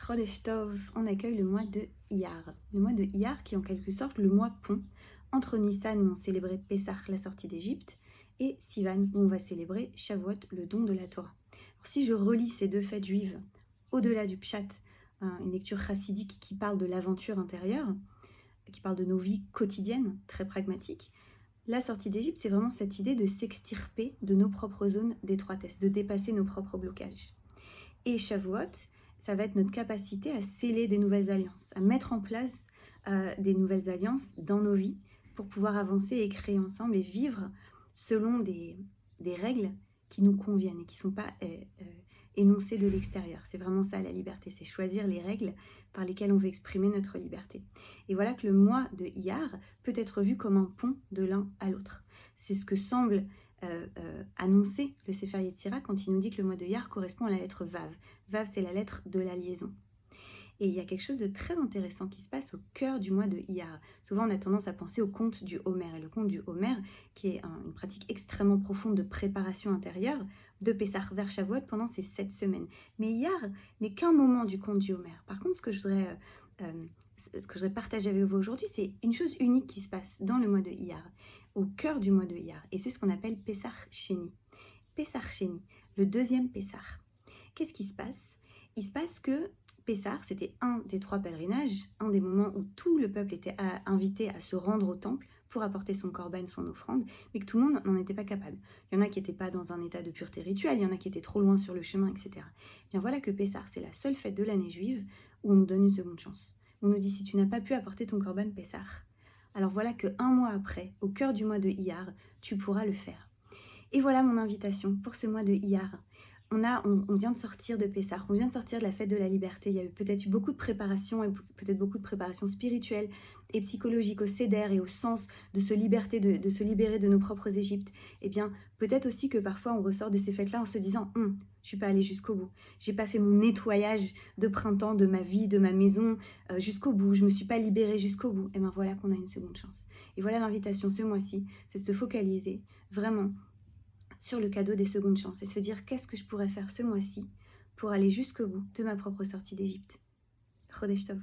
Chodesh Tov, on accueille le mois de Iyar. Le mois de Iyar qui est en quelque sorte le mois pont entre Nissan où on célébrait Pessah, la sortie d'Égypte, et Sivan où on va célébrer Shavuot, le don de la Torah. Alors, si je relis ces deux fêtes juives au-delà du Pshat, une lecture chassidique qui parle de l'aventure intérieure, qui parle de nos vies quotidiennes, très pragmatiques, la sortie d'Égypte, c'est vraiment cette idée de s'extirper de nos propres zones d'étroitesse, de dépasser nos propres blocages. Et Shavuot, ça va être notre capacité à sceller des nouvelles alliances, à mettre en place des nouvelles alliances dans nos vies pour pouvoir avancer et créer ensemble et vivre selon des règles qui nous conviennent et qui ne sont pas énoncées de l'extérieur. C'est vraiment ça la liberté, c'est choisir les règles par lesquelles on veut exprimer notre liberté. Et voilà que le mois de Iyar peut être vu comme un pont de l'un à l'autre. C'est ce que semble annoncer le Sefer Yetzira quand il nous dit que le mois de Iyar correspond à la lettre Vav. Vav, c'est la lettre de la liaison. Et il y a quelque chose de très intéressant qui se passe au cœur du mois de Iyar. Souvent, on a tendance à penser au conte du Homer. Et le conte du Homer, qui est une pratique extrêmement profonde de préparation intérieure, de Pessah vers Shavuot pendant ces 7 semaines. Mais Iyar n'est qu'un moment du conte du Homer. Par contre, ce que je voudrais partager avec vous aujourd'hui, c'est une chose unique qui se passe dans le mois de Iyar, au cœur du mois de Iyar. Et c'est ce qu'on appelle Pessah Sheni. Pessah Sheni, le deuxième Pessah. Qu'est-ce qui se passe? Il se passe que Pessah, c'était un des 3 pèlerinages, un des moments où tout le peuple était invité à se rendre au temple pour apporter son korban, son offrande, mais que tout le monde n'en était pas capable. Il y en a qui n'étaient pas dans un état de pureté rituelle, il y en a qui étaient trop loin sur le chemin, etc. Bien voilà que Pessah, c'est la seule fête de l'année juive où on nous donne une seconde chance. On nous dit, si tu n'as pas pu apporter ton korban Pessah, alors voilà que 1 mois après, au cœur du mois de Iyar, tu pourras le faire. Et voilà mon invitation pour ce mois de Iyar. On vient de sortir de Pessah, on vient de sortir de la fête de la liberté. Il y a peut-être eu beaucoup de préparation et peut-être beaucoup de préparation spirituelle et psychologique au Seder et au sens de se libérer de nos propres Égyptes. Et bien, peut-être aussi que parfois on ressort de ces fêtes-là en se disant je suis pas allée jusqu'au bout. J'ai pas fait mon nettoyage de printemps de ma vie, de ma maison jusqu'au bout. Je me suis pas libérée jusqu'au bout. Et bien voilà qu'on a une seconde chance. Et voilà l'invitation ce mois-ci, c'est de se focaliser vraiment sur le cadeau des secondes chances et se dire qu'est-ce que je pourrais faire ce mois-ci pour aller jusqu'au bout de ma propre sortie d'Égypte. Chodesh Tov.